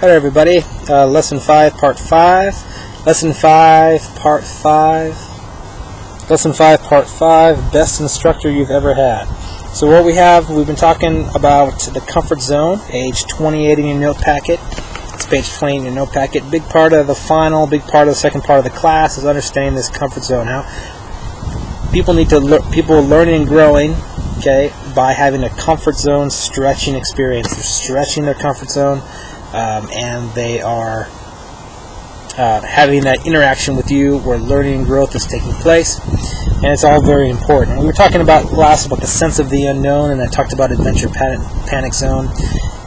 Hello everybody, Lesson 5, Part 5. Lesson 5, Part 5. Lesson 5, Part 5, Best Instructor You've Ever Had. So what we've been talking about the comfort zone, page 28 in your note packet. It's page 28 in your note packet. Big part of the second part of the class is understanding this comfort zone. How people learning and growing, okay, by having a comfort zone stretching experience. They're stretching their comfort zone. And they are having that interaction with you where learning and growth is taking place, and it's all very important. We were talking about last about the sense of the unknown, and I talked about adventure panic zone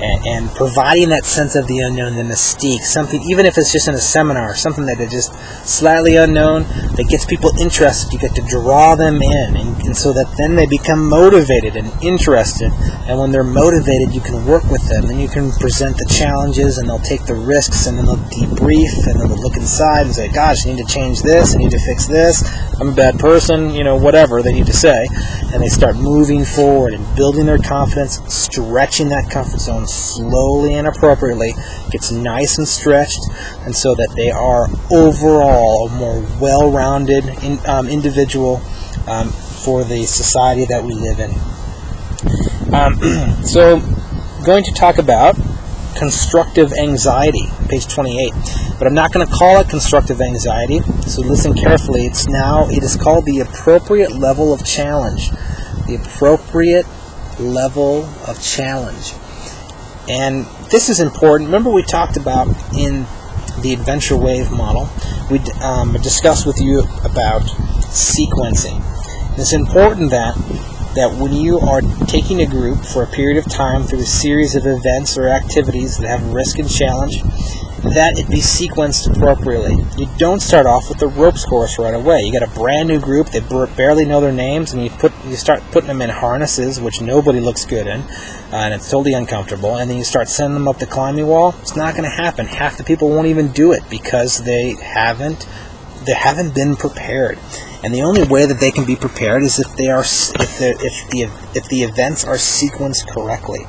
and providing that sense of the unknown, the mystique, something, even if it's just in a seminar, something that is just slightly unknown that gets people interested. You get to draw them in, and so that then they become motivated and interested, and when they're motivated you can work with them, and you can present the challenges, and they'll take the risks, and then they'll debrief, and then they'll look inside and say, gosh, I need to change this, I need to fix this, I'm a bad person, whatever they need to say, and they start moving forward and building their confidence, stretching that comfort zone slowly and appropriately, gets nice and stretched, and so that they are overall a more well-rounded individual for the society that we live in. So, going to talk about constructive anxiety, page 28. But I'm not going to call it constructive anxiety, so listen carefully. It is called the appropriate level of challenge. The appropriate level of challenge. And this is important. Remember we talked about in the Adventure Wave model, we discussed with you about sequencing. And it's important that when you are taking a group for a period of time through a series of events or activities that have risk and challenge, that it be sequenced appropriately. You don't start off with the ropes course right away. You got a brand new group, they barely know their names, and you start putting them in harnesses, which nobody looks good in, and it's totally uncomfortable, and then you start sending them up the climbing wall. It's not going to happen. Half the people won't even do it because they haven't been prepared. And the only way that they can be prepared is if the events are sequenced correctly.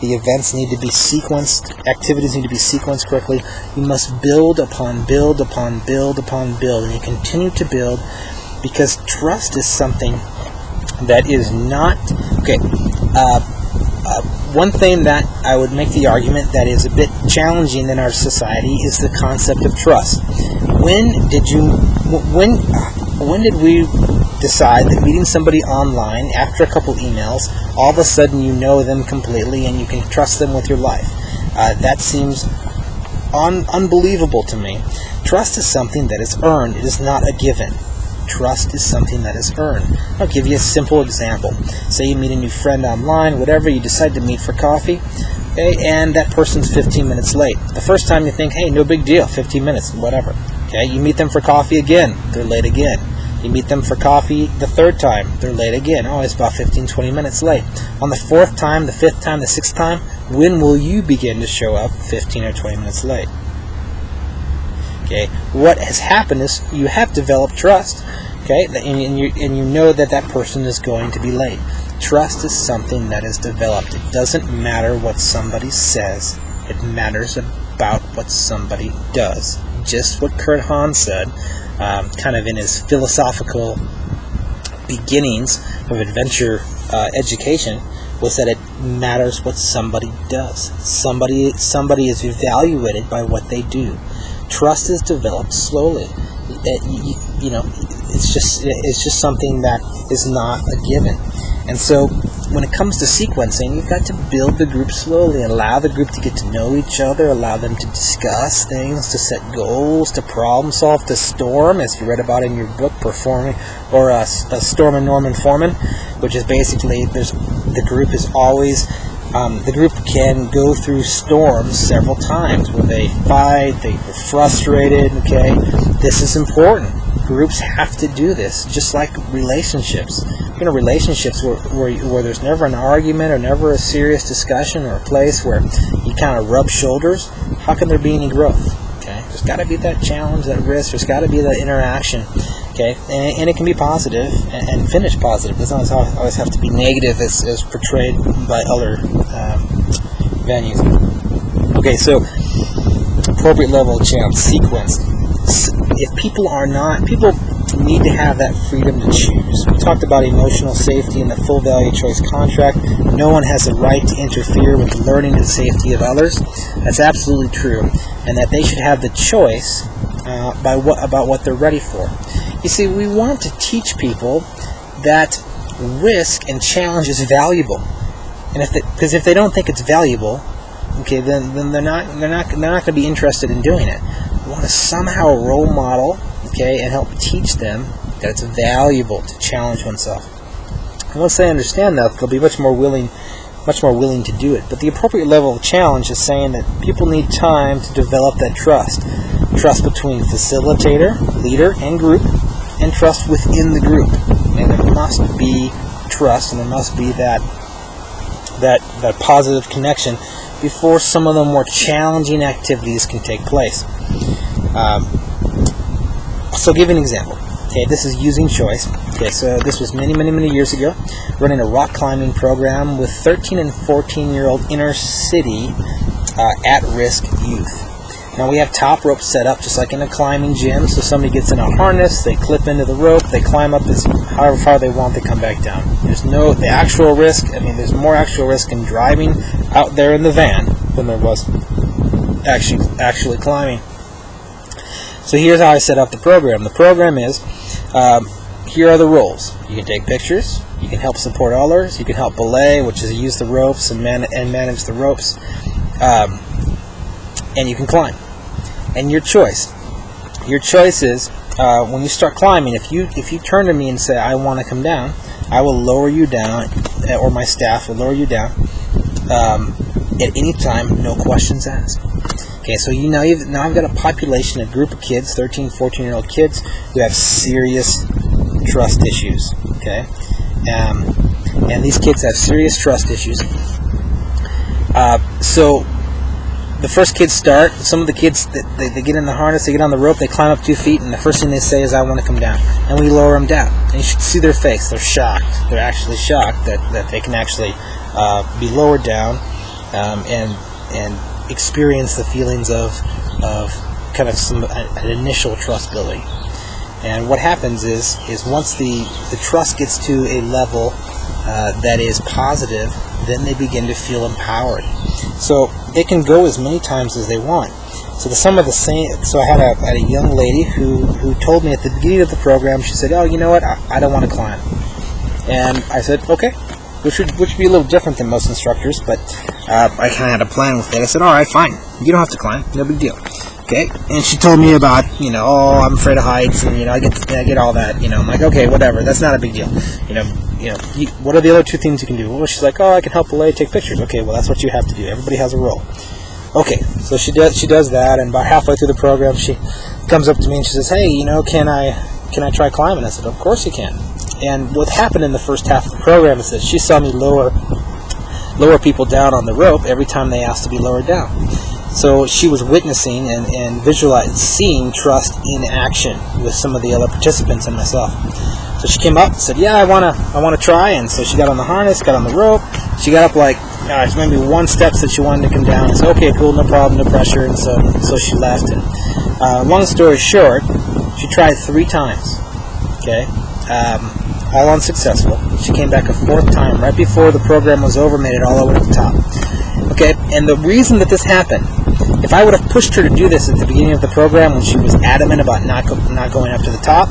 The events need to be sequenced, activities need to be sequenced correctly. You must build upon build upon build upon build, and you continue to build, because trust is something that is not okay. One thing that I would make the argument that is a bit challenging in our society is the concept of trust. When did we decide that meeting somebody online after a couple emails, all of a sudden you know them completely and you can trust them with your life? That seems unbelievable to me. Trust is something that is earned. It is not a given. Trust is something that is earned. I'll give you a simple example. Say you meet a new friend online, whatever, you decide to meet for coffee, okay, and that person's 15 minutes late. The first time you think, hey, no big deal, 15 minutes, whatever. Okay, you meet them for coffee again, they're late again. You meet them for coffee the third time, they're late again. Oh, it's about 15-20 minutes late. On the fourth time, the fifth time, the sixth time, when will you begin to show up 15 or 20 minutes late? Okay, what has happened is you have developed trust, okay, and you know that person is going to be late. Trust is something that is developed. It doesn't matter what somebody says. It matters about what somebody does. Just what Kurt Hahn said, kind of in his philosophical beginnings of adventure education, was that it matters what somebody does. Somebody is evaluated by what they do. Trust is developed slowly. It's just something that is not a given. And so when it comes to sequencing, you've got to build the group slowly, allow the group to get to know each other, allow them to discuss things, to set goals, to problem solve, to storm, as you read about in your book, Performing, or a Storm and Norman Foreman, which is basically the group can go through storms several times where they fight, they're frustrated, okay? This is important. Groups have to do this, just like relationships. Relationships where there's never an argument or never a serious discussion or a place where you kind of rub shoulders, how can there be any growth? Okay, there's got to be that challenge, that risk, there's got to be that interaction, okay? And it can be positive and finish positive. It doesn't always have to be negative as portrayed by other venues. Okay, so appropriate level of challenge, sequence. If people need to have that freedom to choose. We talked about emotional safety in the full value choice contract. No one has the right to interfere with the learning and safety of others. That's absolutely true, and that they should have the choice about what they're ready for. You see, we want to teach people that risk and challenge is valuable, and because if they don't think it's valuable, okay, then they're not going to be interested in doing it. We want to somehow role model, okay, and help teach them that it's valuable to challenge oneself. And once they understand that, they'll be much more willing to do it. But the appropriate level of challenge is saying that people need time to develop that trust between facilitator, leader, and group, and trust within the group. And there must be trust, and there must be that positive connection before some of the more challenging activities can take place. So, give an example. Okay, this is using choice. Okay, so this was many years ago, running a rock climbing program with 13 and 14-year-old inner city at-risk youth. Now we have top ropes set up just like in a climbing gym. So somebody gets in a harness, they clip into the rope, they climb up as however far they want, they come back down. There's the actual risk. I mean, there's more actual risk in driving out there in the van than there was actually climbing. So here's how I set up the program. The program is, here are the roles. You can take pictures, you can help support others, you can help belay, which is use the ropes and manage the ropes, and you can climb. And your choice is, when you start climbing, if you turn to me and say, I want to come down, I will lower you down, or my staff will lower you down at any time, no questions asked. Okay, so now I've got a population, a group of kids, 13, 14-year-old kids, who have serious trust issues. Okay, and these kids have serious trust issues. So the first kids start. Some of the kids, they get in the harness, they get on the rope, they climb up 2 feet, and the first thing they say is, I want to come down. And we lower them down. And you should see their face. They're shocked. They're actually shocked that they can actually be lowered down and experience the feelings of kind of an initial trust building. And what happens is once the trust gets to a level that is positive, then they begin to feel empowered. So they can go as many times as they want. So I had a young lady who told me at the beginning of the program, she said, oh, you know what, I don't want to climb. And I said, okay, which would be a little different than most instructors, but I kind of had a plan with it. I said, all right, fine, you don't have to climb, no big deal. Okay, and she told me about, oh, I'm afraid of heights, and I get all that. I'm like, okay, whatever, that's not a big deal. What are the other 2 things you can do? Well, she's like, oh, I can help belay, take pictures. Okay, well, that's what you have to do. Everybody has a role. Okay, so she does that, and about halfway through the program, she comes up to me and she says, hey, can I try climbing? I said, of course you can. And what happened in the first half of the program is that she saw me lower people down on the rope every time they asked to be lowered down. So she was witnessing and seeing trust in action with some of the other participants and myself. So she came up and said, yeah, I want to try. And so she got on the harness, got on the rope. She got up like, maybe 1 step that she wanted to come down. I said, okay, cool, no problem, no pressure. And so she left. And long story short, she tried 3 times. Okay, all unsuccessful. She came back a 4th time right before the program was over, made it all the way to the top. Okay, and the reason that this happened, if I would have pushed her to do this at the beginning of the program when she was adamant about not going up to the top,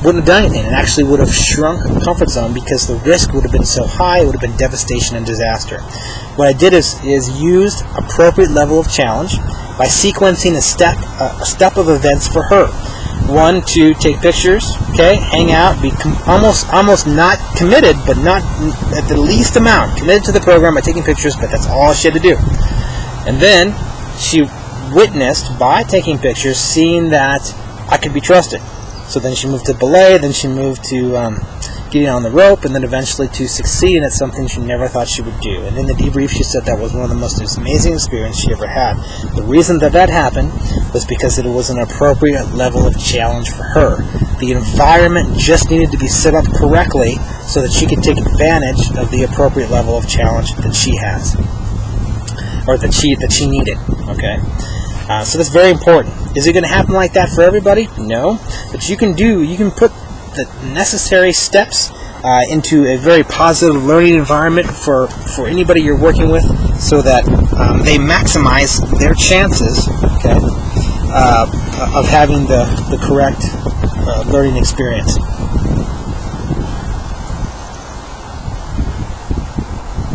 wouldn't have done anything. It actually would have shrunk her comfort zone because the risk would have been so high, it would have been devastation and disaster. What I did is used appropriate level of challenge by sequencing a step of events for her. 1, to take pictures, okay, hang out, be almost not committed, but not at the least amount committed to the program by taking pictures, but that's all she had to do. And then she witnessed by taking pictures, seeing that I could be trusted. So then she moved to belay, then she moved to getting on the rope, and then eventually to succeed at something she never thought she would do. And in the debrief, she said that was one of the most amazing experiences she ever had. The reason that happened was because it was an appropriate level of challenge for her. The environment just needed to be set up correctly so that she could take advantage of the appropriate level of challenge that she has, or that she needed. Okay. So that's very important. Is it going to happen like that for everybody? No. But you can put the necessary steps into a very positive learning environment for anybody you're working with, so that they maximize their chances, okay, of having the correct learning experience.